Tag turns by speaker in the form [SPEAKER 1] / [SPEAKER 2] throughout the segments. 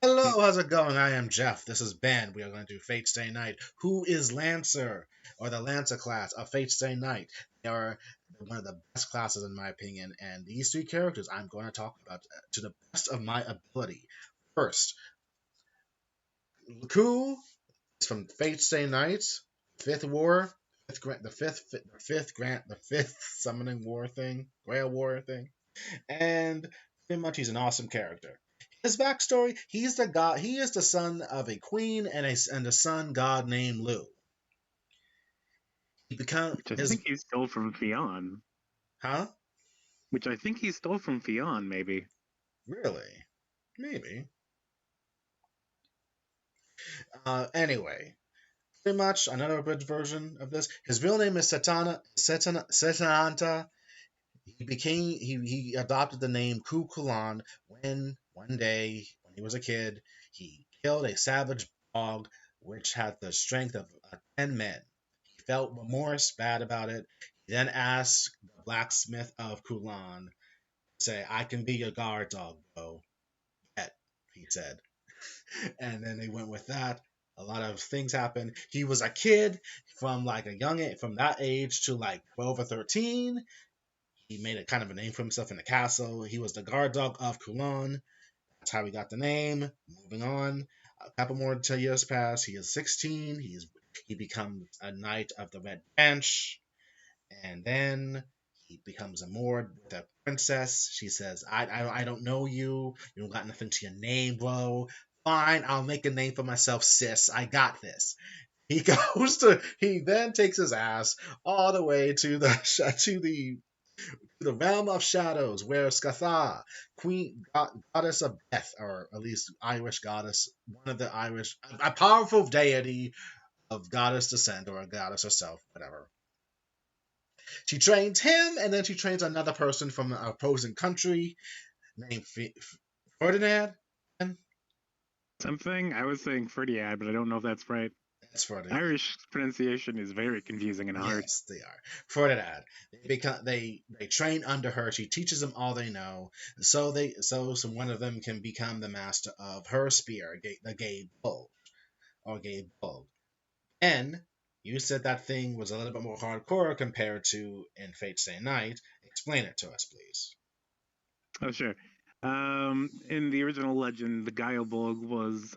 [SPEAKER 1] Hello, how's it going? I am Jeff. This is Ben. We are going to do Fate Stay Night. Who is Lancer, or the Lancer class of Fate Stay Night? They are one of the best classes, in my opinion, and these three characters I'm going to talk about to the best of my ability. First, Ku is from Fate Stay Night, Fifth War, Fifth Grant, the fifth Summoning War thing, Grail War thing, and pretty much he's an awesome character. His backstory: he's the god. He is the son of a queen and a sun god named Lu. He become
[SPEAKER 2] Which I
[SPEAKER 1] his
[SPEAKER 2] think he stole from Fionn.
[SPEAKER 1] huh?
[SPEAKER 2] Which I think he stole from Fionn, maybe.
[SPEAKER 1] Really? Maybe. Anyway, pretty much another abridged version of this. His real name is Setananta. He adopted the name Cu Chulainn when one day when he was a kid he killed a savage dog which had the strength of 10 men. He felt remorse, bad about it. He then asked the blacksmith of Chulainn to say, "I can be your guard dog, bro." Bet, he said, and then they went with that. A lot of things happened. He was a kid from like a young age, from that age to like 12 or 13. He made a kind of a name for himself in the castle. He was the guard dog of Chulainn. That's how he got the name. Moving on, a couple more years pass. He is 16. He becomes a knight of the Red Branch, and then he becomes amored with a princess. She says, I don't know you. You don't got nothing to your name, bro. Fine, I'll make a name for myself, sis. I got this." He then takes his ass all the way to the realm of shadows, where Scathach, goddess of death, or at least Irish goddess, one of the Irish, a powerful deity of goddess descent, or a goddess herself, whatever. She trains him, and then she trains another person from an opposing country named Ferdinand.
[SPEAKER 2] Something I was saying Ferdiad, but I don't know if that's right.
[SPEAKER 1] That's Ferdinand.
[SPEAKER 2] Irish pronunciation is very confusing and hard.
[SPEAKER 1] Yes, they are. Ferdinand. They train under her. She teaches them all they know. So one of them can become the master of her spear, the Gay Bull or Gay Bull. And you said that thing was a little bit more hardcore compared to in Fate Stay Night. Explain it to us, please.
[SPEAKER 2] Oh, sure. In the original legend, the Gaiabolg was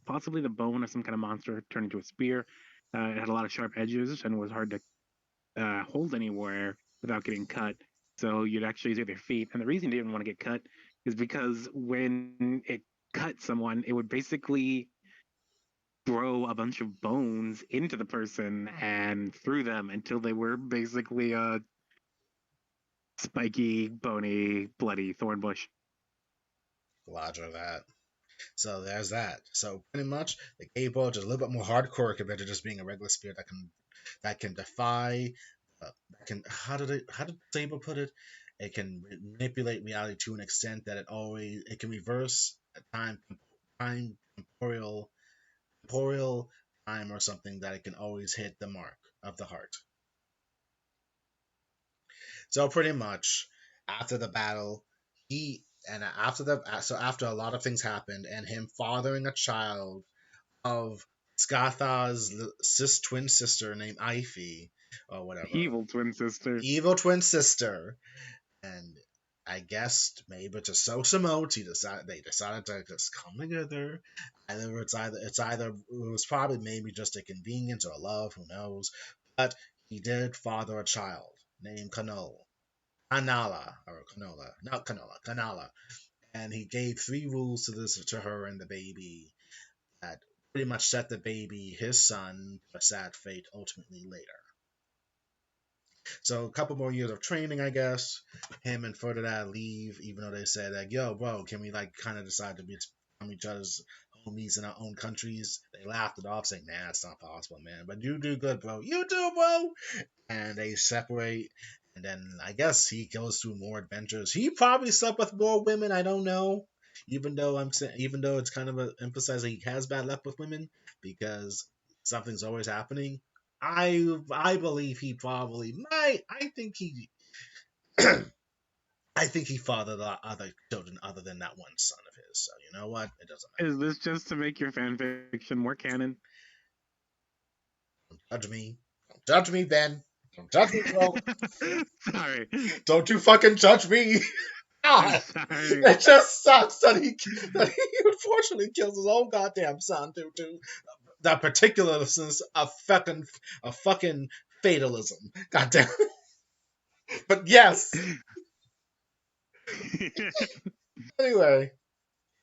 [SPEAKER 2] possibly the bone of some kind of monster turned into a spear. It had a lot of sharp edges and was hard to hold anywhere without getting cut. So you'd actually use your feet. And the reason you didn't want to get cut is because when it cut someone, it would basically throw a bunch of bones into the person and through them until they were basically a spiky, bony, bloody thorn bush.
[SPEAKER 1] Roger that. So there's that. So pretty much the Gay Bull is a little bit more hardcore compared to just being a regular spear that can defy. That can how did Sable put it? It can manipulate reality to an extent that it can reverse time temporal time or something, that it can always hit the mark of the heart. So pretty much after the battle, he and after a lot of things happened, and him fathering a child of Scathach's twin sister named Ivy or whatever,
[SPEAKER 2] Evil twin sister.
[SPEAKER 1] evil twin sister, and I guess maybe to sow some oats, they decided to just come together. It was probably maybe just a convenience or a love, who knows? But he did father a child named Kanala, and he gave three rules to her and the baby that pretty much set the baby, his son, to a sad fate ultimately later. So a couple more years of training, I guess. Him and Ferdinand leave, even though they said like, "Yo, bro, can we like kind of decide to become each other's homies in our own countries?" They laughed it off, saying, "Nah, it's not possible, man. But you do good, bro. You do, bro." And they separate. And then I guess he goes through more adventures. He probably slept with more women. I don't know. Even though it's kind of emphasizing he has bad luck with women because something's always happening. I believe he probably might. I think he fathered other children other than that one son of his. So you know what? It doesn't
[SPEAKER 2] Is this just to make your fan fiction more canon?
[SPEAKER 1] matter. Don't judge me. Don't judge me, Ben. Don't judge me, bro.
[SPEAKER 2] Sorry.
[SPEAKER 1] Don't you fucking judge me. God,
[SPEAKER 2] Sorry.
[SPEAKER 1] it just sucks that he unfortunately kills his own goddamn son due to the particularness of fucking fatalism. Goddamn. But yes. Anyway,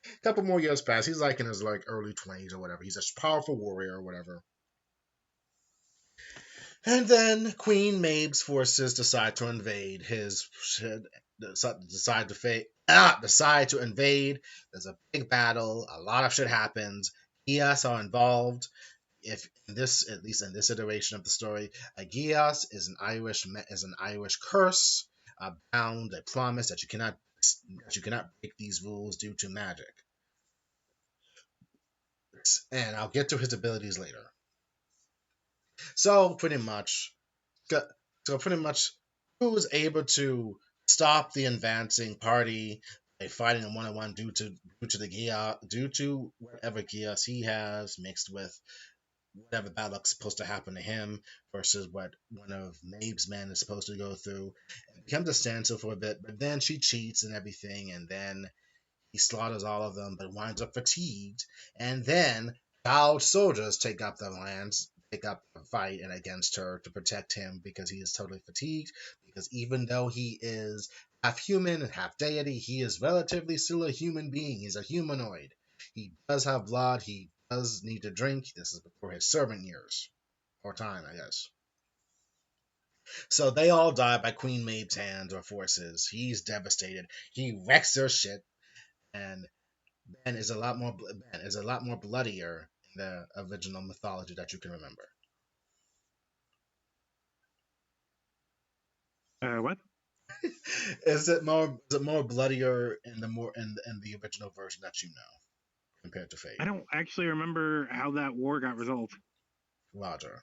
[SPEAKER 1] a couple more years pass. He's like in his like early 20s or whatever. He's a powerful warrior or whatever. And then Queen Mabe's forces decide to invade his decide to invade. There's a big battle. A lot of shit happens. Gias are involved. If in this, at least in this iteration of the story, a Gias is an Irish curse, a bound, a promise that you cannot break these rules due to magic. And I'll get to his abilities later. So pretty much, so pretty much, who was able to stop the advancing party by fighting a one-on-one due to whatever Gias he has mixed with whatever battle's supposed to happen to him versus what one of Maeve's men is supposed to go through. It becomes a standstill for a bit, but then she cheats and everything, and then he slaughters all of them, but winds up fatigued. And then vowed soldiers take up the fight and against her to protect him because he is totally fatigued. Because even though he is half human and half deity, he is relatively still a human being. He's a humanoid. He does have blood. He does need to drink. This is before his servant years. Or time, I guess. So they all die by Queen Maeve's hands or forces. He's devastated. He wrecks their shit, and Ben is a lot more bloodier in the original mythology that you can remember.
[SPEAKER 2] What?
[SPEAKER 1] Is it more bloodier in the original version that you know compared to
[SPEAKER 2] I
[SPEAKER 1] Fate?
[SPEAKER 2] don't actually remember how that war got resolved.
[SPEAKER 1] Roger.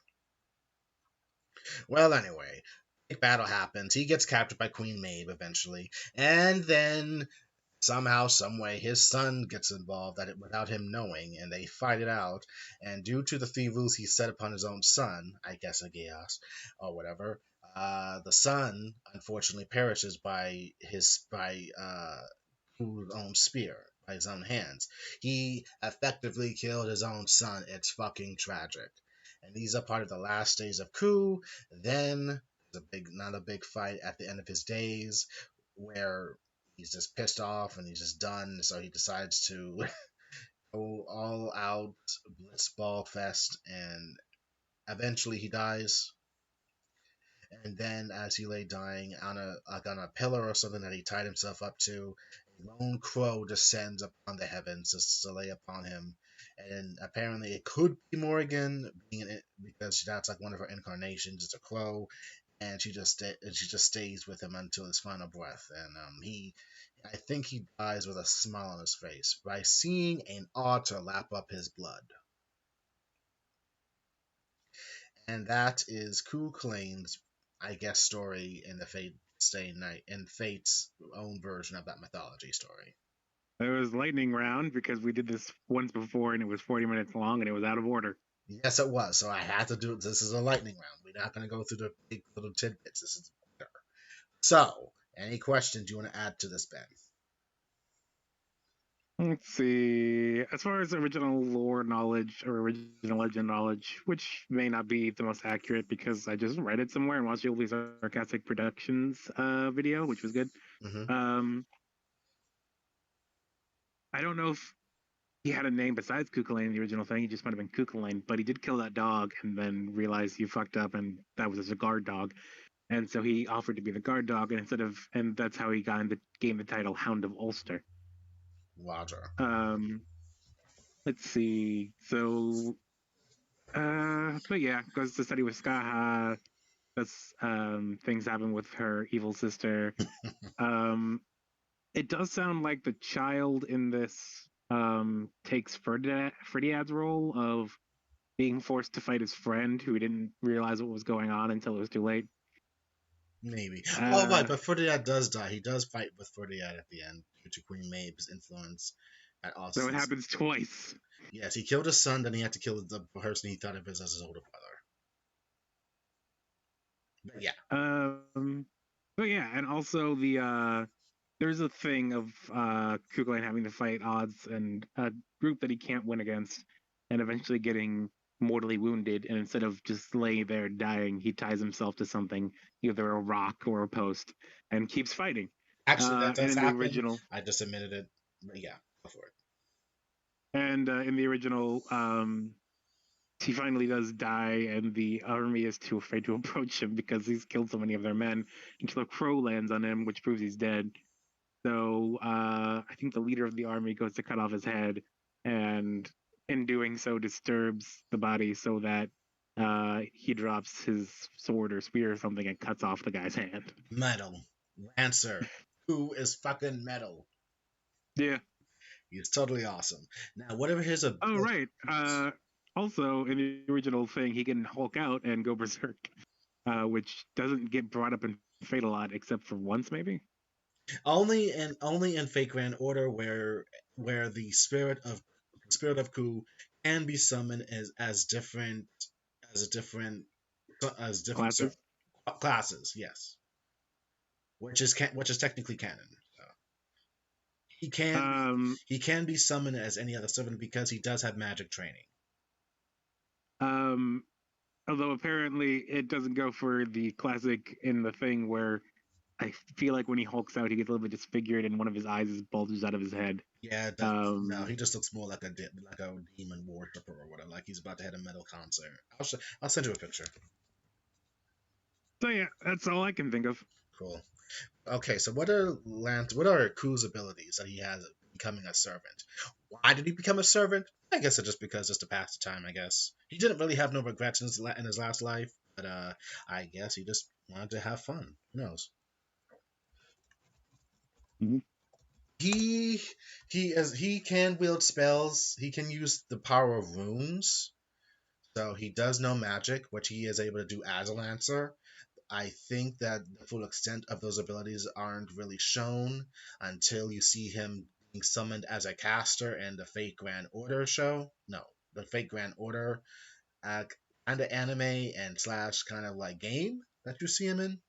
[SPEAKER 1] Well, anyway, big battle happens. He gets captured by Queen Maeve eventually, and then somehow, some way, his son gets involved without him knowing, and they fight it out. And due to the three rules he set upon his own son, I guess Aegeas or whatever, the son unfortunately perishes by his own spear, by his own hands. He effectively killed his own son. It's fucking tragic. And these are part of the last days of Ku. Then there's another big fight at the end of his days, where he's just pissed off and he's just done. So he decides to go all out blitzball fest, and eventually he dies. And then, as he lay dying on a pillar or something that he tied himself up to, a lone crow descends upon the heavens to lay upon him. And apparently, it could be Morrigan, because that's like one of her incarnations. It's a crow, and she just stays with him until his final breath. And I think he dies with a smile on his face by seeing an otter lap up his blood. And that is Cu Chulainn's, I guess, story in the Fate Stay Night in Fate's own version of that mythology story.
[SPEAKER 2] It was lightning round because we did this once before and it was 40 minutes long and it was out of order.
[SPEAKER 1] Yes, it was. So I had to do it. This is a lightning round. We're not going to go through the big little tidbits. This is so. Any questions you want to add to this, Ben?
[SPEAKER 2] Let's see. As far as original lore knowledge or original legend knowledge, which may not be the most accurate because I just read it somewhere and watched Yuli's Sarcastic Productions video, which was good.
[SPEAKER 1] Mm-hmm.
[SPEAKER 2] Um, I don't know if he had a name besides Cu Chulainn in the original thing. He just might have been Cu Chulainn, but he did kill that dog and then realized he fucked up and that was a guard dog. And so he offered to be the guard dog, and that's how he got in the game the title Hound of Ulster.
[SPEAKER 1] Roger.
[SPEAKER 2] Um, let's see. But yeah, goes to study with Scathach. That's things happen with her evil sister. Um, it does sound like the child in this takes Ferdiad's role of being forced to fight his friend who didn't realize what was going on until it was too late.
[SPEAKER 1] Maybe. Oh, right.
[SPEAKER 2] Uh,
[SPEAKER 1] But Ferdiad does die. He does fight with Ferdiad at the end due to Queen Maeve's influence. At all
[SPEAKER 2] So it
[SPEAKER 1] seasons.
[SPEAKER 2] happens twice.
[SPEAKER 1] Yes, he killed his son, then he had to kill the person he thought of as his older brother. But yeah.
[SPEAKER 2] Um, but yeah, and also there's a thing of Ku Chulainn having to fight odds and a group that he can't win against, and eventually getting mortally wounded. And instead of just laying there dying, he ties himself to something, either a rock or a post, and keeps fighting.
[SPEAKER 1] Actually, that
[SPEAKER 2] And
[SPEAKER 1] does
[SPEAKER 2] in the
[SPEAKER 1] happen.
[SPEAKER 2] original,
[SPEAKER 1] I just admitted it. But yeah, go for it.
[SPEAKER 2] in the original, he finally does die, and the army is too afraid to approach him because he's killed so many of their men until a crow lands on him, which proves he's dead. So I think the leader of the army goes to cut off his head, and in doing so, disturbs the body so that he drops his sword or spear or something and cuts off the guy's hand.
[SPEAKER 1] Metal. Lancer. Who is fucking metal?
[SPEAKER 2] Yeah.
[SPEAKER 1] He's totally awesome. Now, whatever his
[SPEAKER 2] Oh,
[SPEAKER 1] ability.
[SPEAKER 2] right. Also, in the original thing, he can Hulk out and go berserk, which doesn't get brought up in Fate a lot, except for once, maybe.
[SPEAKER 1] Only in Fake Grand Order where the spirit of Ku can be summoned as different as a different as different
[SPEAKER 2] Classes.
[SPEAKER 1] classes. Yes, which is technically canon. So he can be
[SPEAKER 2] Um,
[SPEAKER 1] he can be summoned as any other servant because he does have magic training.
[SPEAKER 2] um, Although apparently it doesn't go for the classic in the thing where I feel like when he hulks out, he gets a little bit disfigured and one of his eyes is bulges out of his head.
[SPEAKER 1] Yeah, no,
[SPEAKER 2] Um,
[SPEAKER 1] he just looks more like like a demon worshiper or whatever. Like he's about to hit a metal concert. I'll send you a picture.
[SPEAKER 2] so yeah, that's all I can think of.
[SPEAKER 1] Cool. Okay, so what are Ku's abilities that he has becoming a servant? Why did he become a servant? I guess it's just because it's to pass the time. I guess he didn't really have no regrets in his last life, but I guess he just wanted to have fun. Who knows?
[SPEAKER 2] Mhm.
[SPEAKER 1] He he can wield spells. He can use the power of runes. So he does know magic, which he is able to do as a lancer. I think that the full extent of those abilities aren't really shown until you see him being summoned as a caster in the Fate Grand Order show. No, the Fate Grand Order uh, kind of anime and slash kind of like game that you see him in.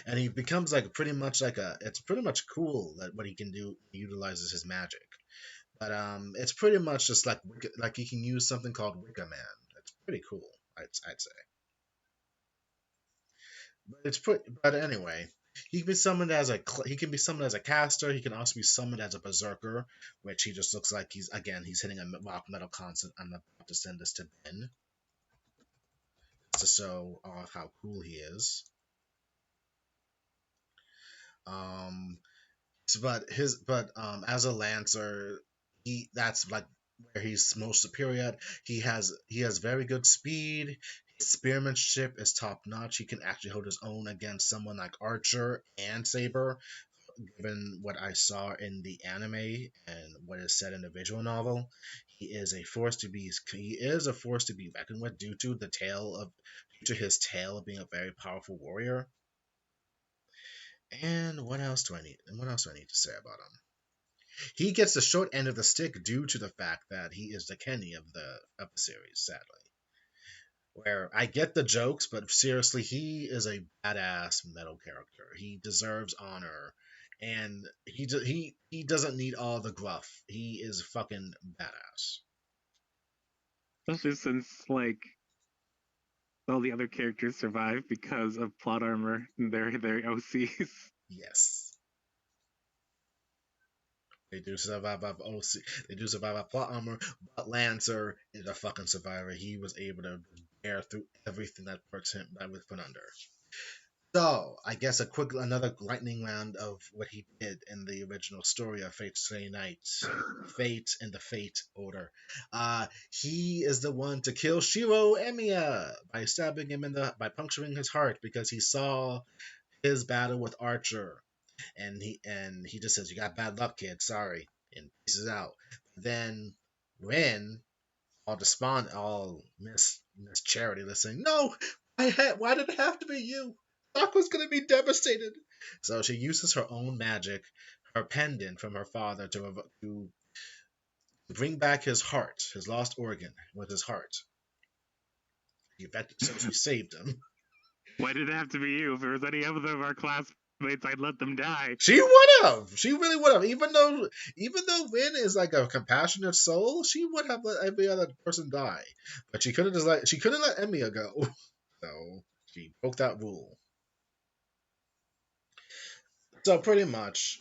[SPEAKER 1] And he becomes like pretty much like it's pretty much cool that what he can do he utilizes his magic. But it's pretty much just like he can use something called Wicca Man. It's pretty cool, I'd say. But anyway, he can be summoned as a caster. He can also be summoned as a berserker, which he just looks like he's hitting a rock metal constant. I'm about to send this to Ben to show off how cool he is. Um, but as a lancer, that's like where he's most superior at. He has very good speed. His spearmanship is top notch. He can actually hold his own against someone like Archer and Saber, given what I saw in the anime and what is said in the visual novel. He is a force to be reckoned with due to his tail being a very powerful warrior. And what else do I need? And what else do I need to say about him? He gets the short end of the stick due to the fact that he is the Kenny of the series, sadly. Where I get the jokes, but seriously, he is a badass metal character. He deserves honor, and he doesn't need all the gruff. He is fucking badass.
[SPEAKER 2] Especially since like all the other characters survive because of plot armor and their OCs.
[SPEAKER 1] Yes, they do survive off OC. They do survive off plot armor, but Lancer is a fucking survivor. He was able to bear through everything that was put under. So, I guess another lightning round of what he did in the original story of Fate Stay Night, Fate and the Fate Order. He is the one to kill Shiro Emiya by stabbing him by puncturing his heart because he saw his battle with Archer, and he just says, "You got bad luck, kid. Sorry," and pieces out. Then Ren all despondent, all Miss Charity, listening. No, why did it have to be you? Aqua's gonna be devastated. So she uses her own magic, her pendant from her father to bring back his heart, his lost organ with his heart. So she saved him.
[SPEAKER 2] Why did it have to be you? If it was any other of our classmates, I'd let them die.
[SPEAKER 1] She would have. She really would have. Even though Rin is like a compassionate soul, she would have let every other person die. But she couldn't let Emiya go. So she broke that rule. So pretty much,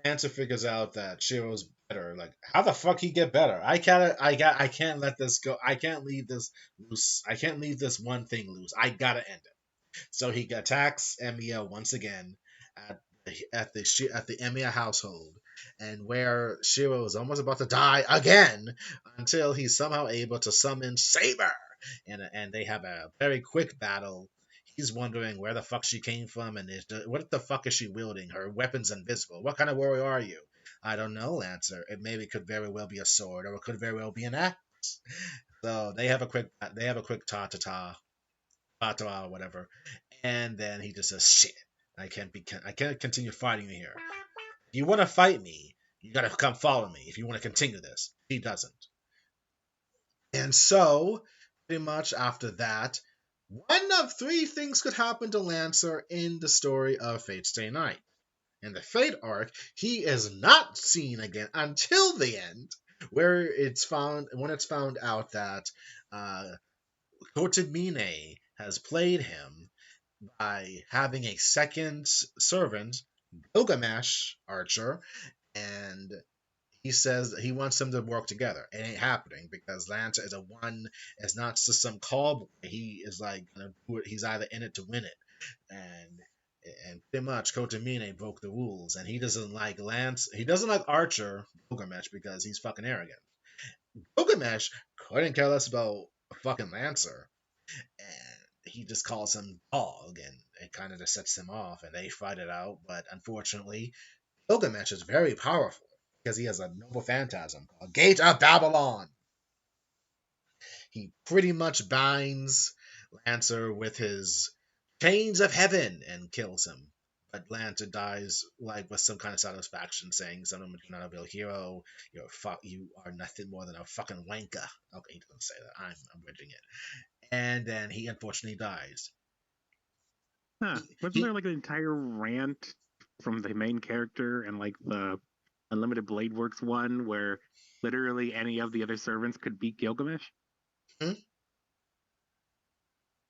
[SPEAKER 1] Lancer figures out that Shiro's better. Like, how the fuck he get better? I can't let this go. I can't leave this loose. I can't leave this one thing loose. I gotta end it. So he attacks Emiya once again at the Emiya household, and where Shiro is almost about to die again until he's somehow able to summon Saber, and they have a very quick battle. He's wondering where the fuck she came from, and what the fuck is she wielding? Her weapon's invisible. What kind of warrior are you? I don't know, Lancer. It maybe could very well be a sword, or it could very well be an axe. So they have a quick ta or whatever, and then he just says, "Shit, I can't continue fighting you here. If you want to fight me, you gotta come follow me. If you want to continue this." He doesn't, and so pretty much after that, one of three things could happen to Lancer in the story of Fate Stay Night. In the Fate arc, he is not seen again until the end, where when it's found out that uh, Kotamine has played him by having a second servant, Gilgamesh Archer, and he says that he wants them to work together. It ain't happening because Lance is not just some call boy. He is like gonna do it. He's either in it to win it, and pretty much Kotamine broke the rules, and he doesn't like Lance. He doesn't like Archer Gilgamesh because he's fucking arrogant. Gilgamesh couldn't care less about fucking Lancer, and he just calls him dog, and it kind of just sets him off, and they fight it out. But unfortunately, Gilgamesh is very powerful because he has a noble phantasm called Gate of Babylon. He pretty much binds Lancer with his chains of heaven and kills him. But Lancer dies like with some kind of satisfaction, saying something you're not a real hero. You are nothing more than a fucking wanker. Okay, he doesn't say that. I'm bridging it. And then he unfortunately dies.
[SPEAKER 2] Huh. Wasn't
[SPEAKER 1] He,
[SPEAKER 2] there like an entire rant from the main character and like the Unlimited Blade Works one where literally any of the other servants could beat Gilgamesh?
[SPEAKER 1] hmm?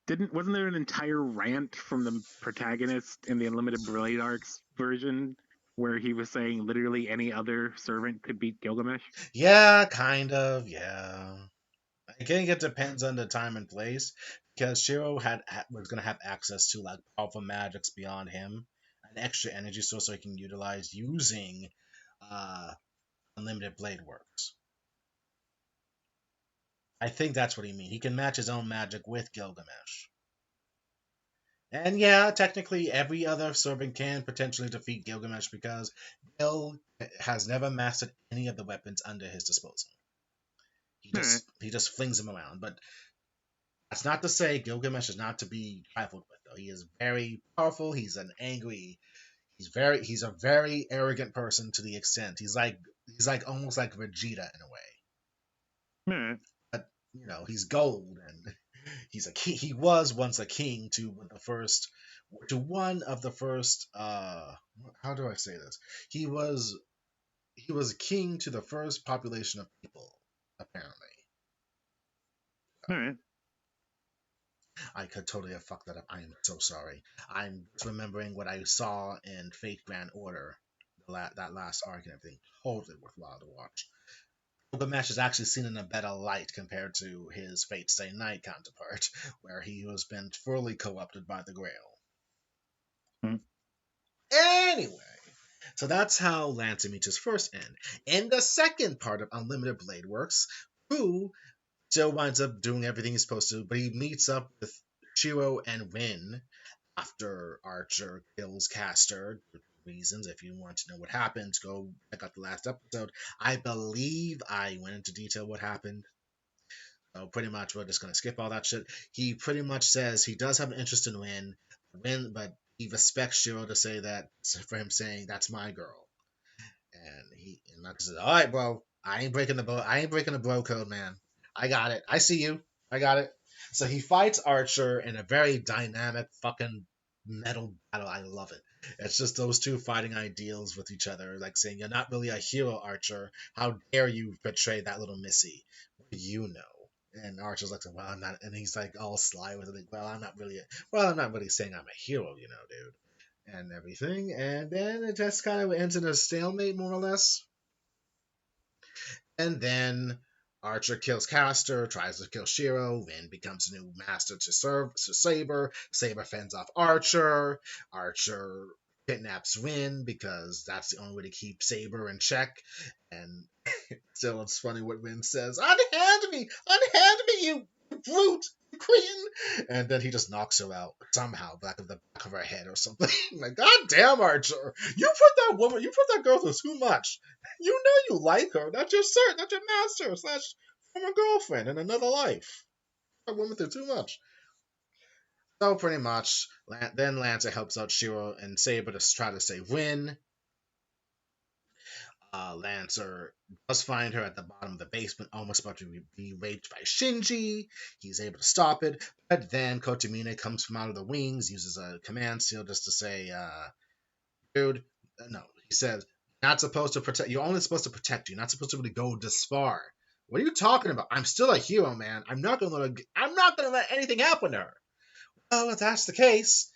[SPEAKER 2] Didn't wasn't there an entire rant from the protagonist in the Unlimited Blade Arcs version where he was saying literally any other servant could beat Gilgamesh?
[SPEAKER 1] Yeah, kind of. Yeah. I think it depends on the time and place because Shiro was gonna have access to like powerful magics beyond him, an extra energy source so he can utilize using uh, unlimited blade works. I think that's what he means. He can match his own magic with Gilgamesh. And yeah, technically every other servant can potentially defeat Gilgamesh because Gil has never mastered any of the weapons under his disposal. He
[SPEAKER 2] All right.
[SPEAKER 1] just flings them around. But that's not to say Gilgamesh is not to be trifled with, though. He is very powerful. He's a very arrogant person to the extent he's like almost like Vegeta in a way.
[SPEAKER 2] All right.
[SPEAKER 1] But he's gold, and he's a king. He was once a king to one of the first. How do I say this? He was he was king to the first population of people, apparently.
[SPEAKER 2] All right.
[SPEAKER 1] I could totally have fucked that up. I am so sorry. I'm just remembering what I saw in Fate Grand Order, that last arc and everything. Totally worthwhile to watch. Gilgamesh is actually seen in a better light compared to his Fate Stay Night counterpart, where he has been fully corrupted by the Grail.
[SPEAKER 2] Mm.
[SPEAKER 1] Anyway, so that's how Lancer meets his first end. In the second part of Unlimited Blade Works, Fu still winds up doing everything he's supposed to, but he meets up with Shiro and Rin after Archer kills Caster. Reasons, if you want to know what happens, go check out the last episode. I believe I went into detail what happened. So pretty much we're just gonna skip all that shit. He pretty much says he does have an interest in Rin, but he respects Shiro to say that for him saying that's my girl. And Knuckles says, "All right, bro, I ain't breaking the bro. I ain't breaking the bro code, man. I got it. I see you. I got it." So he fights Archer in a very dynamic fucking metal battle. I love it. It's just those two fighting ideals with each other, like saying, "You're not really a hero, Archer. How dare you betray that little missy? What do you know?" And Archer's like, "Well, I'm not," and he's like all sly with it, like, "Well, I'm not really saying I'm a hero, dude." And everything, and then it just kind of ends in a stalemate, more or less. And then Archer kills Castor, tries to kill Shiro. Rin becomes new master to Saber. Saber fends off Archer. Archer kidnaps Rin because that's the only way to keep Saber in check. And still, it's funny what Rin says: unhand me, you brute, you cretin!" And then he just knocks her out somehow, back of the back of her head or something. Like, God damn, Archer, you put that girl through too much. You know you like her. That's your master slash former girlfriend in another life. That woman through too much. So pretty much, then Lancer helps out Shiro and Saber to try to save Rin. Lancer does find her at the bottom of the basement, almost about to be raped by Shinji. He's able to stop it, but then Kotomine comes from out of the wings, uses a command seal just to say, dude, no. He says, not supposed to protect. You're only supposed to protect. You're not supposed to really go this far. What are you talking about? I'm still a hero, man. I'm not gonna let anything happen to her. Well, if that's the case,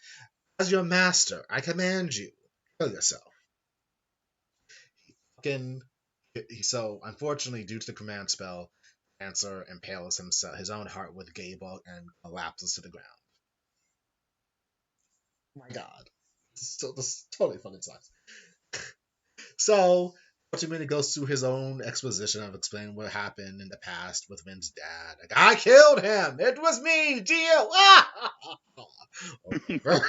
[SPEAKER 1] as your master, I command you, kill yourself. Fucking. So, unfortunately, due to the command spell, Lancer impales his own heart with Gable and collapses to the ground. Oh my God, this totally fucking sucks. So, Ultimately goes through his own exposition of explaining what happened in the past with Vin's dad. Like, I killed him. It was me, Gio. Or whatever.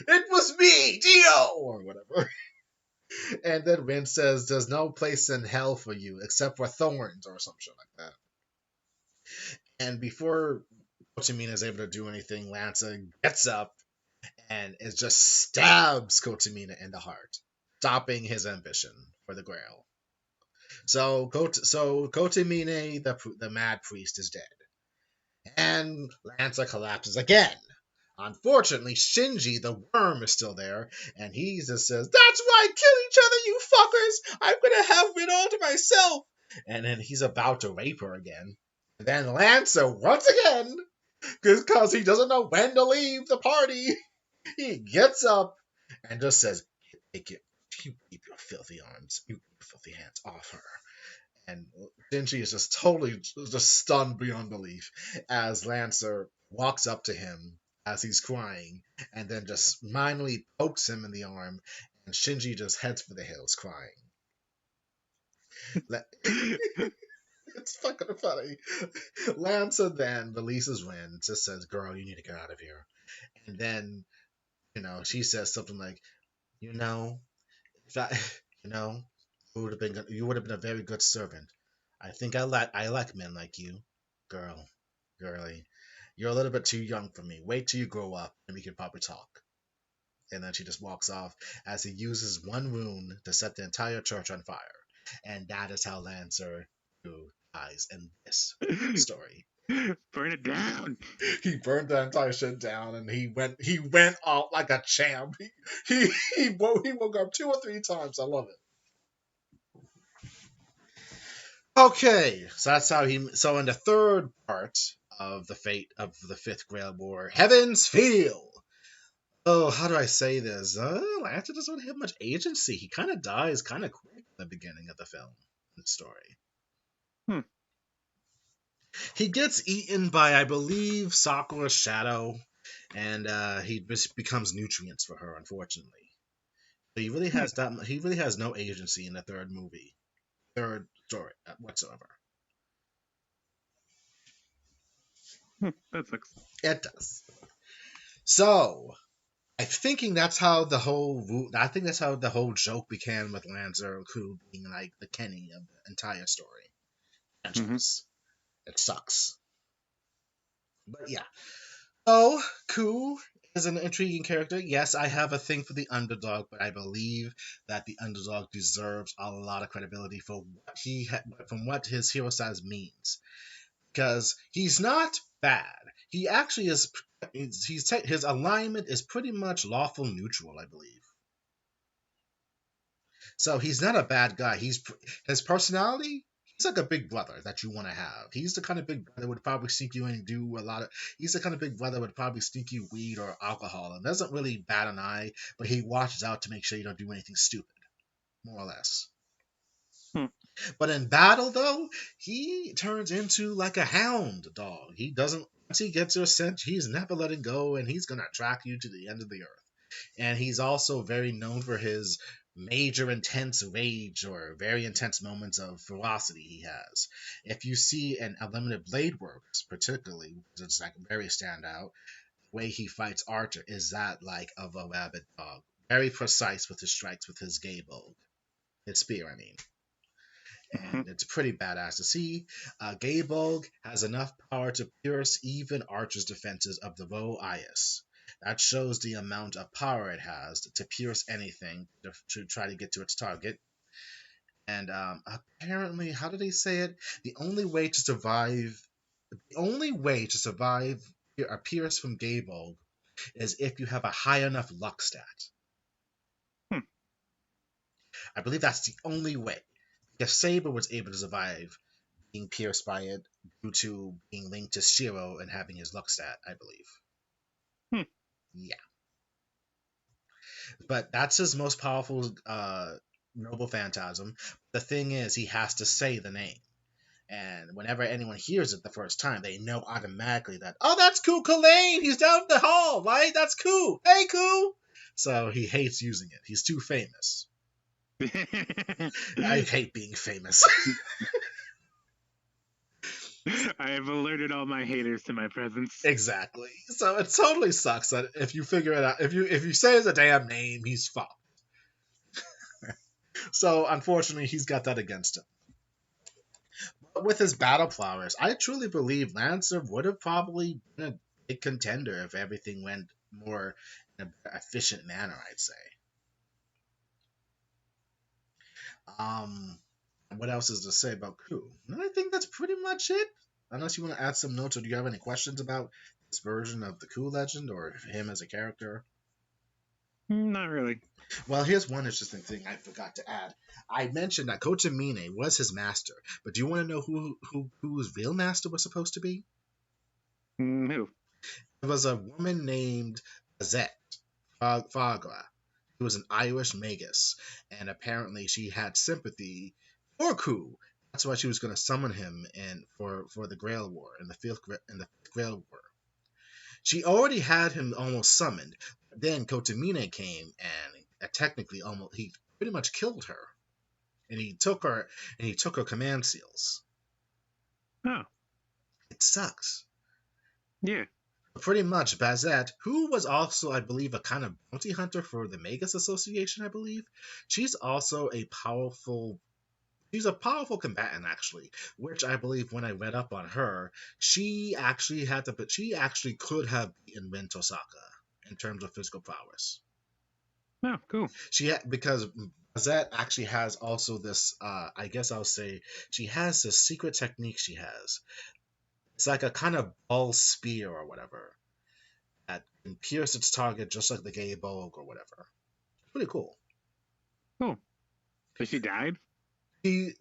[SPEAKER 1] It was me, Gio, or whatever. And then Vin says, "There's no place in hell for you except for thorns," or some shit like that. And before Kotamina is able to do anything, Lanza gets up and it just stabs Kotamina in the heart, stopping his ambition for the Grail. So Kotamine, the mad priest, is dead. And Lanza collapses again. Unfortunately, Shinji, the worm, is still there, and he just says, "That's right, kill each other, you fuckers! I'm gonna have it all to myself!" And then he's about to rape her again. And then Lanza, once again, because he doesn't know when to leave the party, he gets up and just says, "Take it. You keep your filthy arms, you keep your filthy hands off her." And Shinji is just totally just stunned beyond belief as Lancer walks up to him as he's crying and then just mindly pokes him in the arm, and Shinji just heads for the hills crying. It's fucking funny. Lancer then releases Rin, just says, "Girl, you need to get out of here." And then, she says something like, you know, if I, you know, you would have been a very good servant. I like men like you, girlie. You're a little bit too young for me. Wait till you grow up, and we can probably talk. And then she just walks off as he uses one rune to set the entire church on fire. And that is how Lancer dies in this story.
[SPEAKER 2] Burn it down.
[SPEAKER 1] He burned the entire shit down, and he went out like a champ. He woke up 2 or 3 times. I love it. Okay, so that's how he. So in the third part of the fate of the Fifth Grail War, Heaven's Feel. Oh, how do I say this? Lancer doesn't really have much agency. He kind of dies kind of quick at the beginning of the film and story.
[SPEAKER 2] Hmm.
[SPEAKER 1] He gets eaten by, I believe, Sakura's shadow, and he just becomes nutrients for her, unfortunately. But he really has that. He really has no agency in the third story whatsoever.
[SPEAKER 2] That sucks.
[SPEAKER 1] It does. So I think that's how the whole joke began with Lancer Ku being like the Kenny of the entire story.
[SPEAKER 2] Mm-hmm.
[SPEAKER 1] It sucks. But yeah. So Ku is an intriguing character. Yes, I have a thing for the underdog, but I believe that the underdog deserves a lot of credibility for what from what his hero status means. Because he's not bad. He actually is. His alignment is pretty much lawful neutral, I believe. So he's not a bad guy. His personality. He's like a big brother that you want to have. He's the kind of big brother that would probably sneak you in and do a lot of. He's the kind of big brother that would probably sneak you weed or alcohol and doesn't really bat an eye, but he watches out to make sure you don't do anything stupid, more or less.
[SPEAKER 2] Hmm.
[SPEAKER 1] But in battle, though, he turns into like a hound dog. He doesn't. Once he gets your scent, he's never letting go, and he's gonna track you to the end of the earth. And he's also very known for his major intense rage or very intense moments of ferocity he has. If you see an Unlimited Blade Works, particularly, because it's like very standout, the way he fights Archer is that like of a rabid dog. Very precise with his strikes with his gable. His spear, I mean.
[SPEAKER 2] Mhm.
[SPEAKER 1] And it's pretty badass to see. Gaebolg has enough power to pierce even Archer's defenses of the Ro Ias. That shows the amount of power it has to pierce anything to try to get to its target. And apparently, how did they say it? The only way to survive a pierce from Gaebolg is if you have a high enough luck stat.
[SPEAKER 2] Hmm.
[SPEAKER 1] I believe that's the only way. If Saber was able to survive being pierced by it due to being linked to Shiro and having his luck stat, I believe.
[SPEAKER 2] Hmm.
[SPEAKER 1] Yeah. But that's his most powerful noble phantasm. The thing is, he has to say the name. And whenever anyone hears it the first time, they know automatically that, oh, that's Cu Chulainn! He's down the hall, right? That's Cu! Hey, Cu! So he hates using it. He's too famous. I hate being famous.
[SPEAKER 2] I have alerted all my haters to my presence.
[SPEAKER 1] Exactly. So it totally sucks that if you figure it out, if you say his a damn name, he's fucked. So unfortunately, he's got that against him. But with his battle flowers, I truly believe Lancer would have probably been a big contender if everything went more in an efficient manner, I'd say. Um, what else is to say about Ku? No, I think that's pretty much it. Unless you want to add some notes, or do you have any questions about this version of the Ku legend or him as a character?
[SPEAKER 2] Not really.
[SPEAKER 1] Well, here's one interesting thing I forgot to add. I mentioned that Kotamine was his master, but do you want to know whose real master was supposed to be?
[SPEAKER 2] Who?
[SPEAKER 1] It was a woman named Bazette Fagra. She was an Irish magus, and apparently she had sympathy for Ku. That's why she was going to summon him in for the Grail War in the Fifth Grail War. She already had him almost summoned. But then Kotamine came and technically almost he pretty much killed her, and he took her command seals.
[SPEAKER 2] Oh,
[SPEAKER 1] It sucks.
[SPEAKER 2] yeah.
[SPEAKER 1] Pretty much, Bazette, who was also, I believe, a kind of bounty hunter for the Magus Association, I believe. She's also a powerful. She's a powerful combatant, actually, which I believe when I read up on her, she actually had to, but she actually could have beaten Rin Tosaka in terms of physical prowess.
[SPEAKER 2] Oh, cool.
[SPEAKER 1] Because Bazette actually has also this, I guess I'll say, she has this secret technique she has. It's like a kind of ball spear or whatever that can pierce its target just like the gay bow or whatever. Pretty cool.
[SPEAKER 2] Cool. So she died?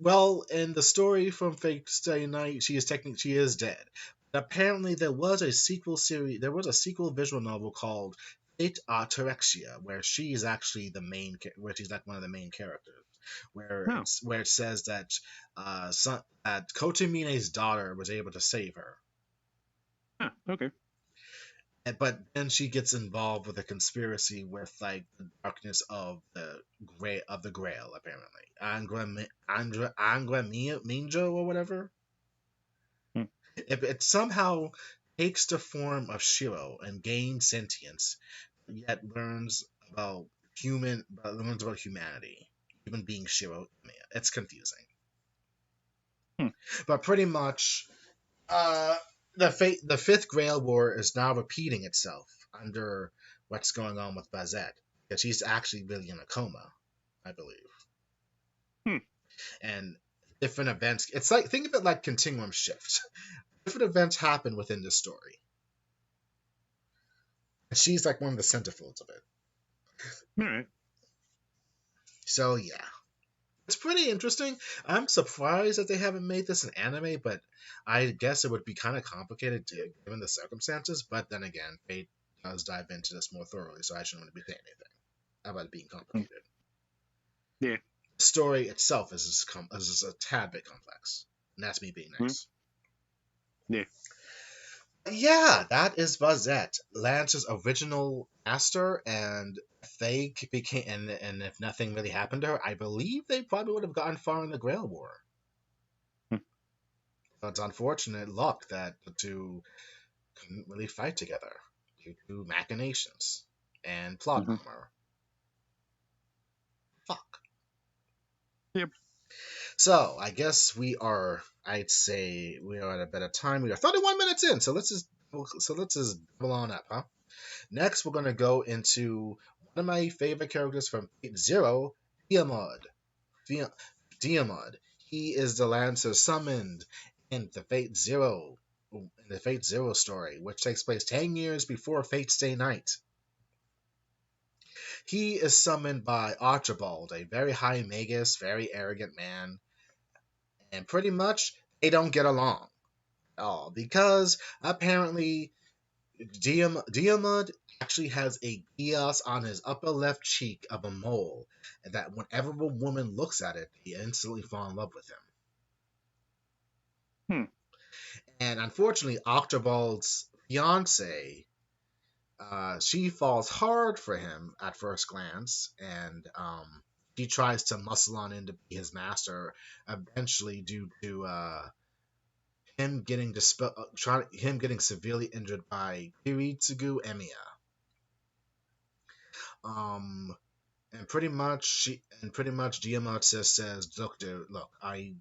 [SPEAKER 1] Well, in the story from Fate Stay Night, she is dead. But apparently, there was a sequel visual novel called Fate Terexia, where she is actually where she's like one of the main characters.
[SPEAKER 2] Oh,
[SPEAKER 1] Where it says that that Kotamine's daughter was able to save her.
[SPEAKER 2] okay.
[SPEAKER 1] But then she gets involved with a conspiracy with like the darkness of the Grail, apparently. Angra Minjo or whatever.
[SPEAKER 2] Hmm.
[SPEAKER 1] It somehow takes the form of Shiro and gains sentience, yet learns about humanity, even being Shiro. It's confusing.
[SPEAKER 2] Hmm.
[SPEAKER 1] But pretty much the Fifth Grail War is now repeating itself under what's going on with Bazette, because she's actually really in a coma, I believe.
[SPEAKER 2] Hmm.
[SPEAKER 1] And different events. It's like, think of it like continuum shift. Different events happen within the story, and she's like one of the centerfolds of it.
[SPEAKER 2] All right.
[SPEAKER 1] So yeah, it's pretty interesting. I'm surprised that they haven't made this an anime, but I guess it would be kind of complicated given the circumstances. But then again, Fate does dive into this more thoroughly, so I shouldn't be saying anything about it being
[SPEAKER 2] Hmm.
[SPEAKER 1] complicated.
[SPEAKER 2] Yeah.
[SPEAKER 1] The story itself is a tad bit complex, and that's me being
[SPEAKER 2] Hmm.
[SPEAKER 1] nice.
[SPEAKER 2] Yeah.
[SPEAKER 1] Yeah, that is Buzzette, Lance's original master, and if they became and if nothing really happened to her, I believe they probably would have gotten far in the Grail War.
[SPEAKER 2] Hmm.
[SPEAKER 1] But it's unfortunate luck that the two couldn't really fight together due to machinations and plot
[SPEAKER 2] Hmm.
[SPEAKER 1] armor. Fuck.
[SPEAKER 2] Yep.
[SPEAKER 1] So I guess I'd say we are at a better time. We are 31 minutes in, so let's just double on up, huh? Next, we're gonna go into one of my favorite characters from Fate Zero, Diramuid. Dia- Diramuid. He is the Lancer summoned in the Fate Zero story, which takes place 10 years before Fate's Day Night. He is summoned by Archibald, a very high magus, very arrogant man, and pretty much they don't get along at all because apparently Diramuid actually has a geas on his upper left cheek of a mole, and that whenever a woman looks at it, they instantly fall in love with him.
[SPEAKER 2] Hmm.
[SPEAKER 1] And unfortunately, Archibald's fiance, she falls hard for him at first glance, and she tries to muscle on in to be his master. Eventually, due to him getting severely injured by Kiritsugu Emiya. Um, and pretty much Diamond just says, "Look, dude, look, I."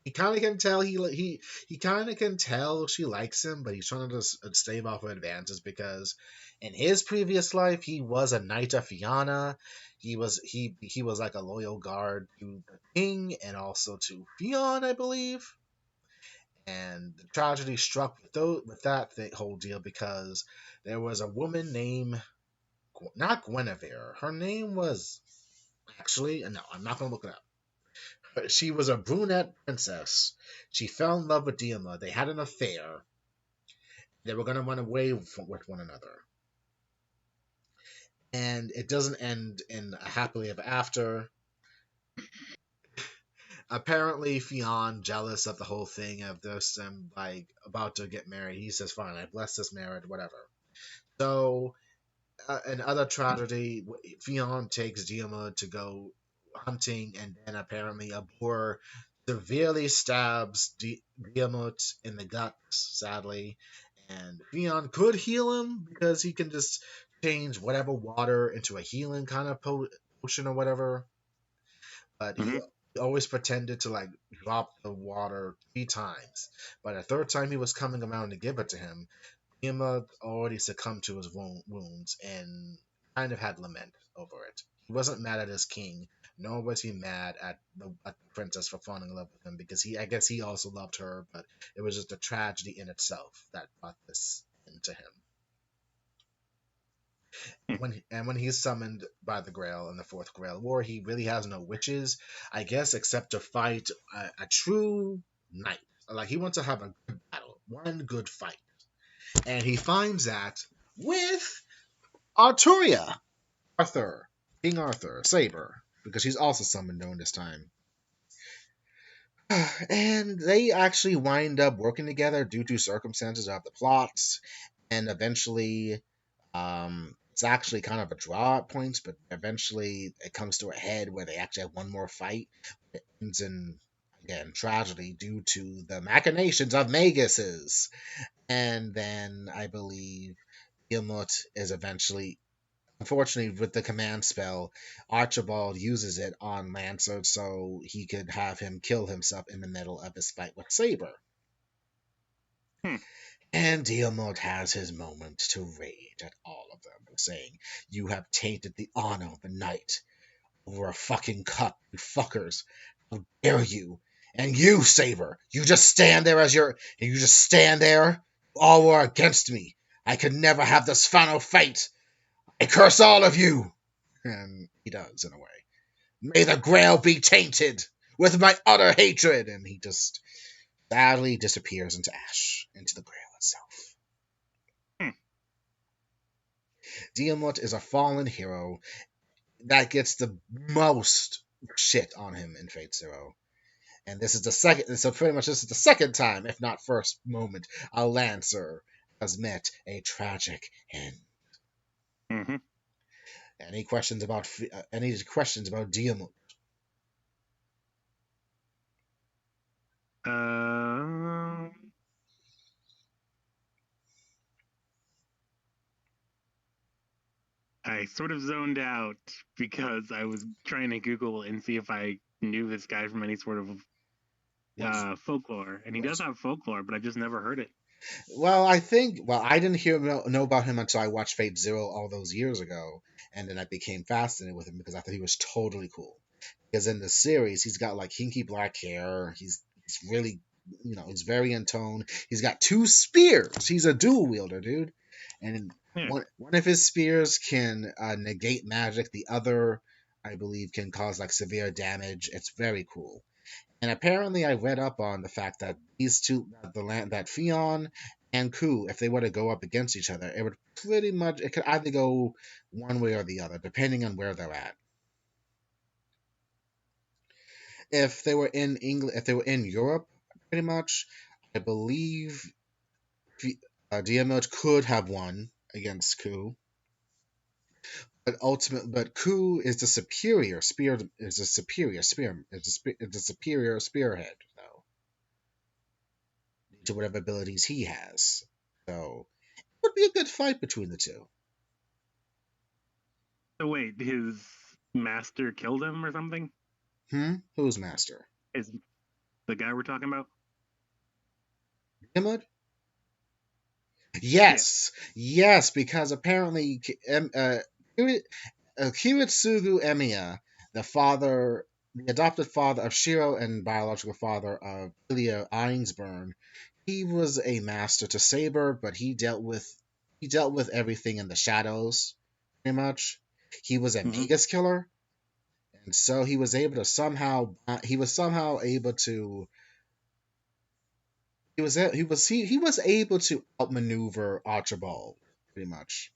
[SPEAKER 1] He kind of can tell he kind of can tell she likes him, but he's trying to just stave off her advances because in his previous life he was a knight of Fianna. He was like a loyal guard to the king and also to Fionn, I believe. And the tragedy struck with whole deal because there was a woman named not Guinevere. Her name was actually no. I'm not gonna look it up. She was a brunette princess. She fell in love with Dima. They had an affair. They were gonna run away with one another, and it doesn't end in a happily ever after. Apparently, Fionn, jealous of the whole thing of this and like about to get married, he says, "Fine, I bless this marriage, whatever." So another tragedy, Fionn takes Dima to go hunting, and then apparently a boar severely stabs Diamut in the guts, sadly. And Fionn could heal him because he can just change whatever water into a healing kind of potion or whatever. But he
[SPEAKER 2] Hmm.
[SPEAKER 1] always pretended to like drop the water 3 times. By the third time he was coming around to give it to him, Yuma already succumbed to his wounds and kind of had lament over it. He wasn't mad at his king, nor was he mad at the princess for falling in love with him because I guess he also loved her, but it was just a tragedy in itself that brought this into him.
[SPEAKER 2] Hmm.
[SPEAKER 1] And when he's summoned by the Grail in the Fourth Grail War, he really has no wishes, I guess, except to fight a true knight. Like he wants to have a good battle, one good fight. And he finds that with Arturia, Arthur, King Arthur, Saber, because she's also summoned during this time. And they actually wind up working together due to circumstances of the plots, and eventually, it's actually kind of a draw at points, but eventually it comes to a head where they actually have one more fight. It ends in again tragedy due to the machinations of Maguses, and then I believe Gilmot is eventually, unfortunately, with the command spell, Archibald uses it on Lancer so he could have him kill himself in the middle of his fight with Saber.
[SPEAKER 2] Hmm.
[SPEAKER 1] And Diarmuid has his moment to rage at all of them, saying, "You have tainted the honor of the night over a fucking cup, you fuckers. How dare you? And you, Saber, you just stand there you just stand there? All were against me. I could never have this final fight. I curse all of you." And he does, in a way. "May the Grail be tainted with my utter hatred." And he just sadly disappears into ash, into the Grail itself.
[SPEAKER 2] Hmm.
[SPEAKER 1] Diarmuid is a fallen hero that gets the most shit on him in Fate Zero. And this is the second, so pretty much this is the second time, if not first moment, a Lancer has met a tragic end.
[SPEAKER 2] Mm-hmm.
[SPEAKER 1] Any questions about Diarmuid?
[SPEAKER 2] Uh, I sort of zoned out because I was trying to Google and see if I knew this guy from any sort of
[SPEAKER 1] What's
[SPEAKER 2] folklore, and he does have folklore, but I've just never heard it.
[SPEAKER 1] I didn't know about him until I watched Fate Zero all those years ago, and then I became fascinated with him because I thought he was totally cool. Because in the series, he's got like kinky black hair. He's really, he's very in tone. He's got two spears. He's a dual wielder, dude. And
[SPEAKER 2] Yeah.
[SPEAKER 1] one of his spears can negate magic. The other, I believe, can cause like severe damage. It's very cool. And apparently, I read up on the fact that these two, that Fionn and Ku, if they were to go up against each other, it could either go one way or the other, depending on where they're at. If they were in England, if they were in Europe, pretty much, I believe Diarmuid could have won against Ku, but Ku is the superior spear, is a superior spear, is a superior spearhead, though, to whatever abilities he has. So it would be a good fight between the two.
[SPEAKER 2] So wait, his master killed him or something?
[SPEAKER 1] Who's master?
[SPEAKER 2] Is the guy we're talking about?
[SPEAKER 1] Diarmuid?
[SPEAKER 2] Yeah.
[SPEAKER 1] Yes, because apparently Kiritsugu Emiya, the adopted father of Shiro and biological father of Ilya Einsburn, he was a master to Saber, but he dealt with everything in the shadows, pretty much. He was a
[SPEAKER 2] Mm-hmm.
[SPEAKER 1] Magus killer, and so he was somehow able to he was able to outmaneuver Archibald, pretty much.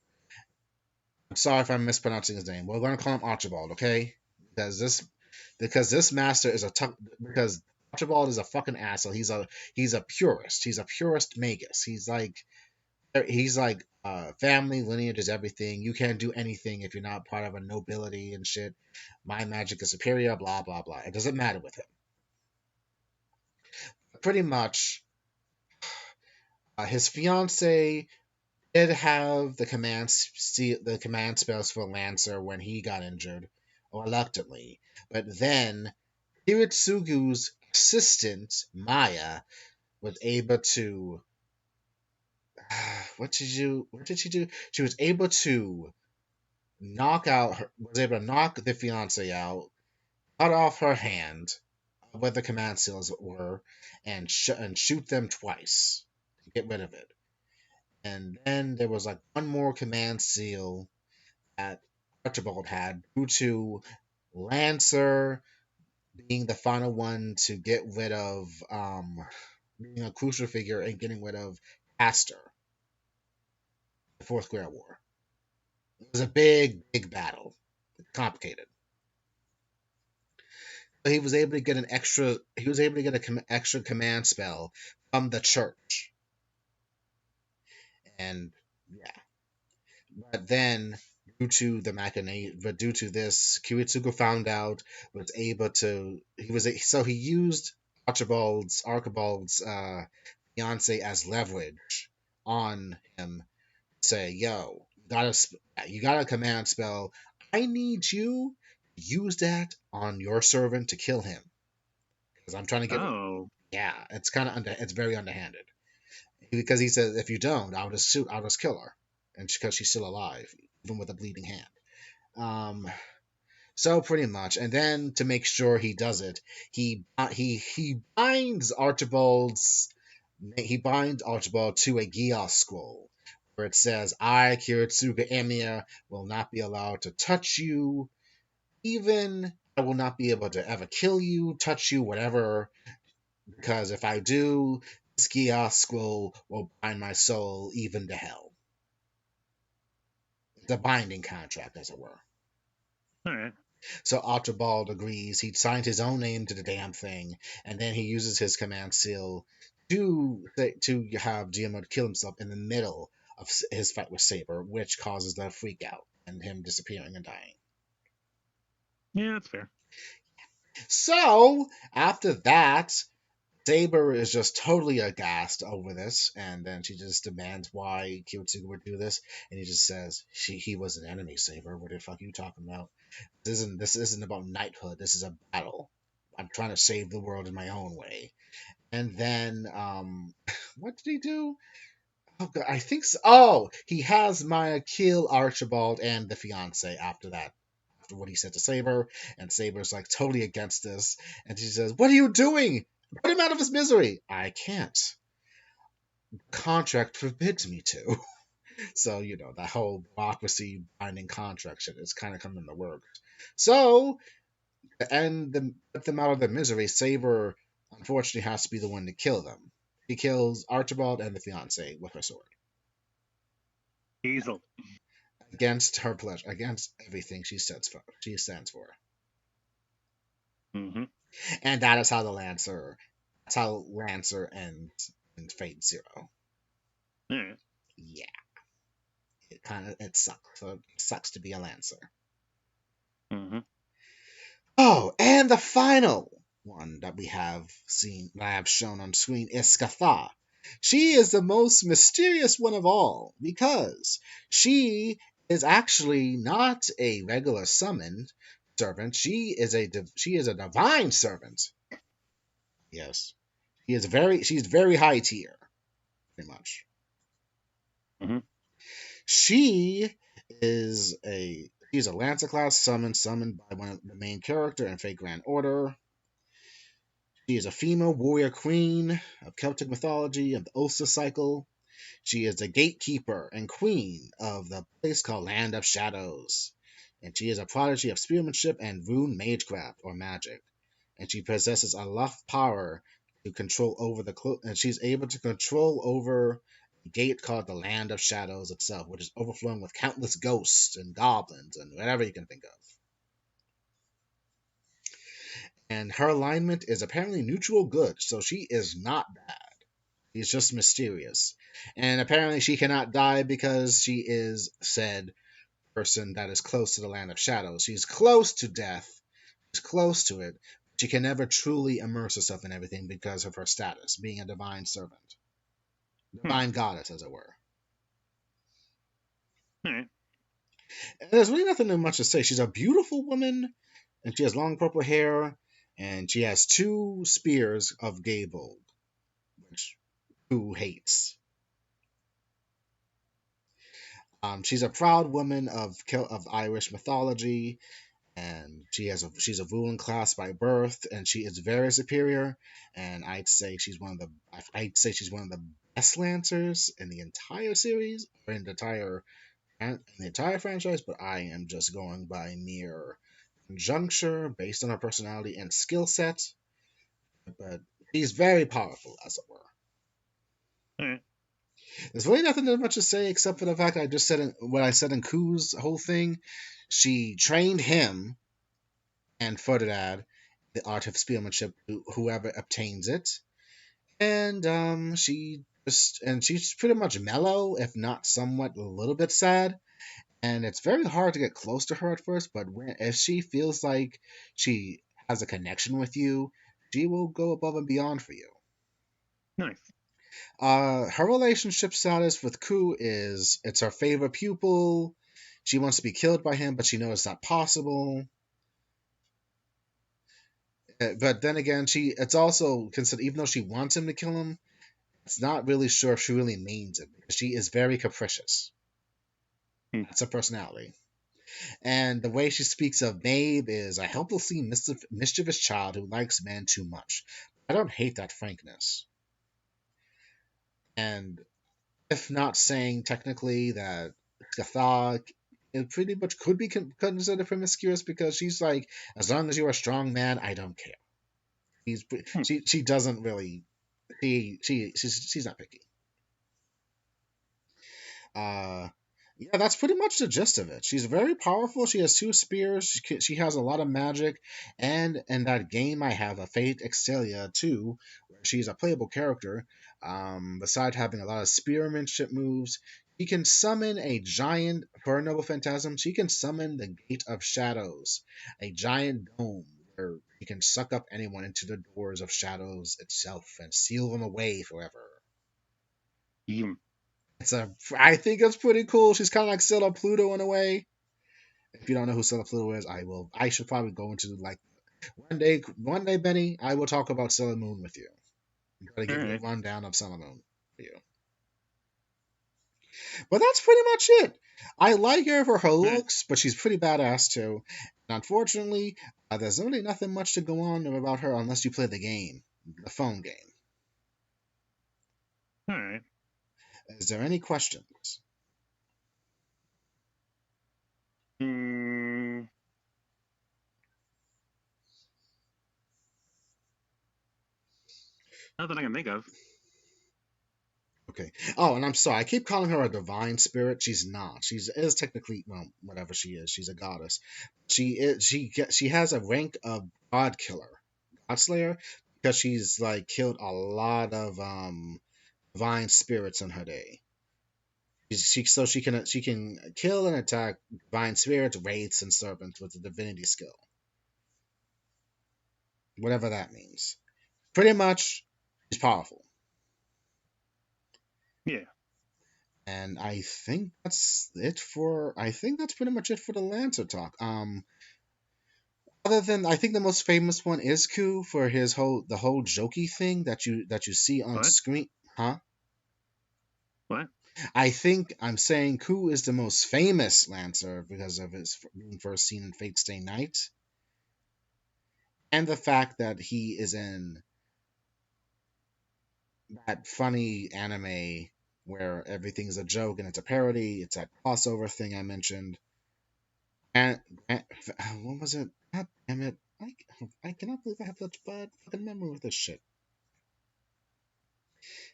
[SPEAKER 1] I'm sorry if I'm mispronouncing his name. We're going to call him Archibald, okay? Because this master is because Archibald is a fucking asshole. He's a purist. He's a purist magus. He's like family lineage is everything. You can't do anything if you're not part of a nobility and shit. My magic is superior. Blah blah blah. It doesn't matter with him. Pretty much, his fiance did have the command spells for Lancer when he got injured, reluctantly. But then Hiritsugu's assistant Maya was able to what did she do? She was able to was able to knock the fiance out, cut off her hand where the command seals were, and shoot them twice to get rid of it. And then there was like one more command seal that Archibald had due to Lancer being the final one to get rid of, being a crucial figure and getting rid of Aster, the Fourth Great War. It was a big battle, complicated. So he was able to get an extra command spell from the church, and yeah. But then, due to this, Kiritsugu found out, was able to. He used Archibald's fiance as leverage on him. Say, yo, you got a command spell. I need you to use that on your servant to kill him because I'm trying to get.
[SPEAKER 2] Oh.
[SPEAKER 1] Yeah, it's very underhanded. because he says if you don't, I'll just kill her, and because she's still alive, even with a bleeding hand. Um, so pretty much, and then to make sure he does it, he binds Archibald to a Gios scroll where it says, "I, Kiritsuga Emiya, will not be allowed to touch you. Even I will not be able to ever kill you, touch you, whatever, because if I do, this Gios scroll will bind my soul even to hell." The binding contract, as it were.
[SPEAKER 2] All right.
[SPEAKER 1] So Archibald agrees. He signed his own name to the damn thing, and then he uses his command seal to have Diramuid kill himself in the middle of his fight with Saber, which causes the freak out and him disappearing and dying.
[SPEAKER 2] Yeah, that's fair.
[SPEAKER 1] So after that, Saber is just totally aghast over this, and then she just demands why Kiritsuga would do this, and he just says, he was an enemy, Saber. What the fuck are you talking about? This isn't about knighthood. This is a battle. I'm trying to save the world in my own way. And then, what did he do? Oh, God, I think so. Oh, he has Maya kill Archibald and the fiance after that. After what he said to Saber, and Saber's like totally against this, and she says, "What are you doing? Put him out of his misery." "I can't. Contract forbids me to." So, that whole bureaucracy binding contract shit is kind of coming in the works. So, put them out of their misery, Saber unfortunately has to be the one to kill them. He kills Archibald and the fiance with her sword.
[SPEAKER 2] Hazel.
[SPEAKER 1] Against her pleasure, against everything she stands for.
[SPEAKER 2] Mm-hmm.
[SPEAKER 1] And that's how Lancer ends in Fate Zero.
[SPEAKER 2] All right.
[SPEAKER 1] Yeah. It sucks. So it sucks to be a Lancer.
[SPEAKER 2] Mm-hmm.
[SPEAKER 1] Oh, and the final one that I have shown on screen is Scathach. She is the most mysterious one of all because she is actually not a regular summoned servant. She is a divine servant. Yes, she's very high tier, pretty much.
[SPEAKER 2] Mm-hmm.
[SPEAKER 1] She she's a Lancer class summoned by one of the main character in Fate Grand Order. She is a female warrior queen of Celtic mythology of the Oster cycle. She is the gatekeeper and queen of the place called Land of Shadows. And she is a prodigy of spearmanship and rune magecraft or magic. And she possesses enough power to control over and she's able to control over a gate called the Land of Shadows itself, which is overflowing with countless ghosts and goblins and whatever you can think of. And her alignment is apparently neutral good, so she is not bad. She's just mysterious. And apparently she cannot die because she is said person that is close to the Land of Shadows. She's close to death. She's close to it. She can never truly immerse herself in everything because of her status, being a divine servant. Divine goddess, as it were.
[SPEAKER 2] All right.
[SPEAKER 1] And there's really nothing much to say. She's a beautiful woman, and she has long purple hair, and she has 2 spears of Gable, which who hates. She's a proud woman of Irish mythology, and she's a ruling class by birth, and she is very superior. And I'd say she's one of the best lancers in the entire series, or in the entire franchise. But I am just going by mere conjuncture based on her personality and skill set. But she's very powerful, as it were.
[SPEAKER 2] All right.
[SPEAKER 1] There's really nothing much to say except for the fact I just said what I said in Ku's whole thing. She trained him and Ferdinand the art of spearmanship to whoever obtains it, and she's pretty much mellow, if not somewhat a little bit sad. And it's very hard to get close to her at first, but if she feels like she has a connection with you, she will go above and beyond for you.
[SPEAKER 2] Nice.
[SPEAKER 1] Her relationship status with Ku is it's her favorite pupil. She wants to be killed by him, but she knows it's not possible. But then again, it's also considered, even though she wants him to kill him, it's not really sure if she really means it because she is very capricious.
[SPEAKER 2] Hmm.
[SPEAKER 1] That's her personality. And the way she speaks of Maeve is a helplessly mischievous child who likes men too much. I don't hate that frankness. And if not saying technically that Scathach it pretty much could be considered promiscuous because she's like, as long as you're a strong man, I don't care.
[SPEAKER 2] Hmm.
[SPEAKER 1] She doesn't really she's not picky. Uh, yeah, that's pretty much the gist of it. She's very powerful. She has two spears. She has a lot of magic, and in that game, I have a Fate Excelia too, where she's a playable character. Besides having a lot of spearmanship moves, she can summon a giant for a noble phantasm. She can summon the Gate of Shadows, a giant dome where she can suck up anyone into the doors of shadows itself and seal them away forever.
[SPEAKER 2] Hmm.
[SPEAKER 1] I think it's pretty cool. She's kind of like Sailor Pluto in a way. If you don't know who Sailor Pluto is, I will. I should probably go into like one day, Benny. I will talk about Sailor Moon with you. I'm going to
[SPEAKER 2] All
[SPEAKER 1] give you a
[SPEAKER 2] right.
[SPEAKER 1] rundown of Sailor Moon for you. But that's pretty much it. I like her for her
[SPEAKER 2] All right.
[SPEAKER 1] looks, but she's pretty badass too. And unfortunately, there's really nothing much to go on about her unless you play the game, the phone game.
[SPEAKER 2] All right.
[SPEAKER 1] Is there any questions?
[SPEAKER 2] Hmm. Not that I can think of.
[SPEAKER 1] Okay. Oh, and I'm sorry. I keep calling her a divine spirit. She's not. She is technically, well, whatever she is. She's a goddess. She has a rank of god killer, god slayer, because she's like killed a lot of divine spirits in her day. She can kill and attack divine spirits, wraiths, and serpents with the divinity skill, whatever that means. Pretty much, she's powerful.
[SPEAKER 2] Yeah.
[SPEAKER 1] And I think that's it for. I think that's pretty much it for the Lancer talk. Other than I think the most famous one is Ku for the whole jokey thing that you see on
[SPEAKER 2] What?
[SPEAKER 1] screen. Huh?
[SPEAKER 2] What?
[SPEAKER 1] I think I'm saying Ku is the most famous Lancer because of his being first seen in Fate Stay Night, and the fact that he is in that funny anime where everything's a joke and it's a parody. It's that crossover thing I mentioned. And, and what was it? God damn it! I cannot believe I have such bad fucking memory with this shit.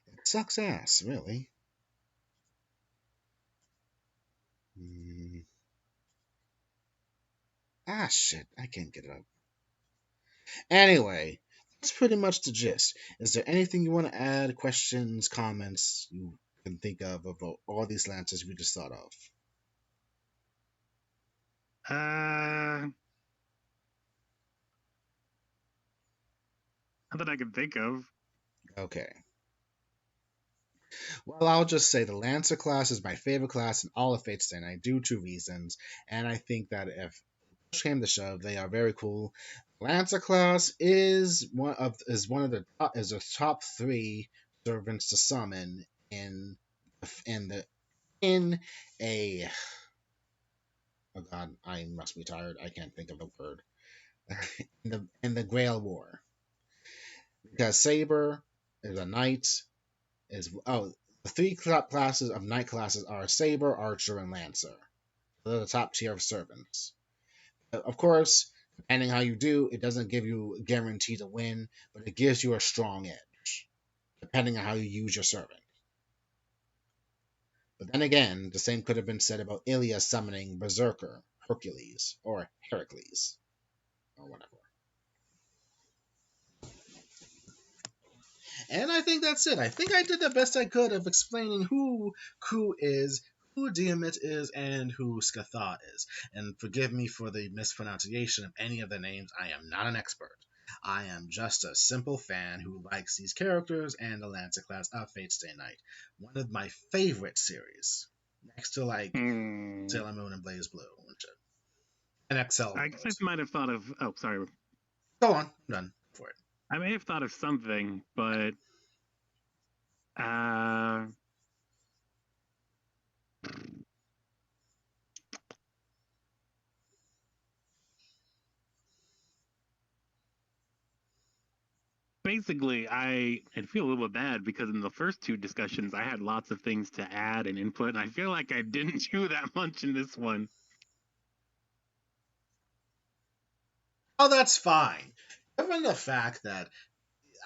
[SPEAKER 1] It sucks ass, really. Mm, shit! I can't get it up. Anyway, that's pretty much the gist. Is there anything you want to add? Questions, comments you can think of about all these lances we just thought of?
[SPEAKER 2] Uh, not that I can think of.
[SPEAKER 1] Okay. Well, I'll just say the Lancer class is my favorite class in all of Fate Stay Night due to reasons, and I think that if push came to shove, they are very cool. Lancer class is one of the top three servants to summon in the in a oh god I must be tired I can't think of the word in the Grail War because Saber is a knight the three classes of knight classes are Saber, Archer, and Lancer. They're the top tier of servants. Of course, depending how you do, it doesn't give you a guarantee to win, but it gives you a strong edge, depending on how you use your servant. But then again, the same could have been said about Ilya summoning Berserker, Hercules, or Heracles, or whatever. And I think that's it. I think I did the best I could of explaining who Ku is, who Diamit is, and who Scathach is. And forgive me for the mispronunciation of any of the names. I am not an expert. I am just a simple fan who likes these characters and the Lancer class of Fate Stay Night. One of my favorite series. Next to like
[SPEAKER 2] Hmm.
[SPEAKER 1] Sailor Moon and Blaze Blue and shit. And XL, of
[SPEAKER 2] I guess I
[SPEAKER 1] course.
[SPEAKER 2] might have thought of. Oh, sorry.
[SPEAKER 1] Go on. I'm done for it.
[SPEAKER 2] I may have thought of something, but Uh, basically, I feel a little bit bad because in the first two discussions, I had lots of things to add and input, and I feel like I didn't do that much in this one.
[SPEAKER 1] Oh, that's fine. Given the fact that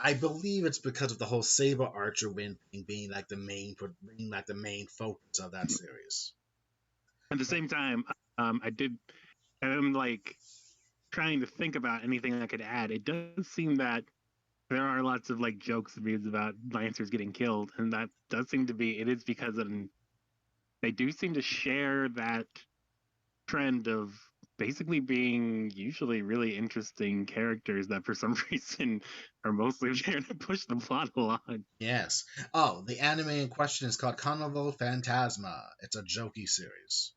[SPEAKER 1] I believe it's because of the whole saber archer win thing being like the main focus of that series.
[SPEAKER 2] At the same time, I did. I'm like trying to think about anything I could add. It does seem that there are lots of like jokes and memes about Lancers getting killed, and that does seem to be. It is because they do seem to share that trend of basically being usually really interesting characters that for some reason are mostly there to push the plot along.
[SPEAKER 1] Yes. Oh, the anime in question is called Carnival Phantasma. It's a jokey series.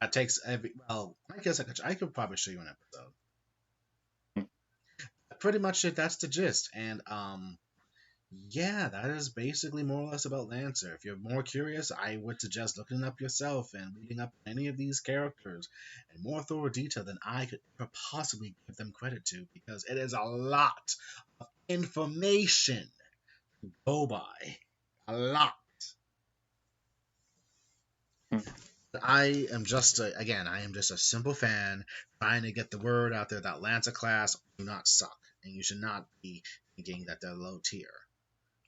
[SPEAKER 1] That takes every. Well, I guess I could probably show you an episode. Pretty much that's the gist, and yeah, that is basically more or less about Lancer. If you're more curious, I would suggest looking up yourself and reading up any of these characters in more thorough detail than I could ever possibly give them credit to, because it is a lot of information to go by. A lot. I am just a simple fan trying to get the word out there that Lancer class do not suck, and you should not be thinking that they're low tier.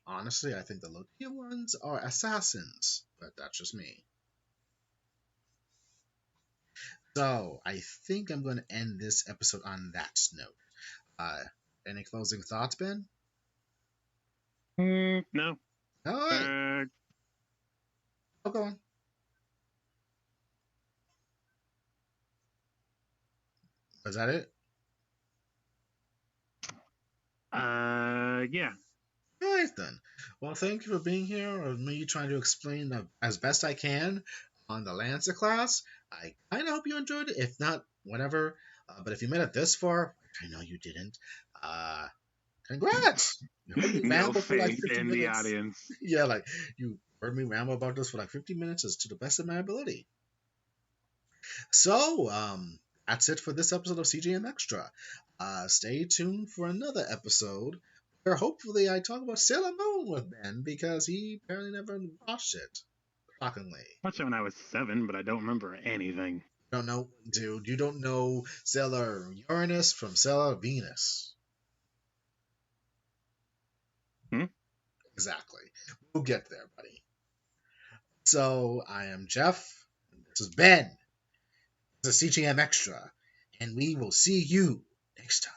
[SPEAKER 1] Honestly, I think the low tier ones are assassins, but that's just me. So I think I'm going to end this episode on that note. Uh, any closing thoughts, Ben?
[SPEAKER 2] No.
[SPEAKER 1] All right,
[SPEAKER 2] Uh,
[SPEAKER 1] I'll go on. Was that it?
[SPEAKER 2] yeah.
[SPEAKER 1] All right then. Well, thank you for being here, or me trying to explain as best I can on the Lancer class. I kind of hope you enjoyed it. If not, whatever. But if you made it this far, which I know you didn't, uh, congrats! You heard me
[SPEAKER 2] No
[SPEAKER 1] ramble for like
[SPEAKER 2] faith
[SPEAKER 1] 50
[SPEAKER 2] in the
[SPEAKER 1] minutes.
[SPEAKER 2] audience.
[SPEAKER 1] Yeah, like you heard me ramble about this for like 50 minutes as to the best of my ability. So, that's it for this episode of CJM Extra. Stay tuned for another episode where hopefully I talk about Sailor Moon with Ben because he apparently never watched it. Shockingly.
[SPEAKER 2] I watched it when I was 7, but I don't remember anything.
[SPEAKER 1] Don't know, dude. You don't know Sailor Uranus from Sailor Venus.
[SPEAKER 2] Hmm?
[SPEAKER 1] Exactly. We'll get there, buddy. So, I am Jeff. And this is Ben. This is CGM Extra. And we will see you next time.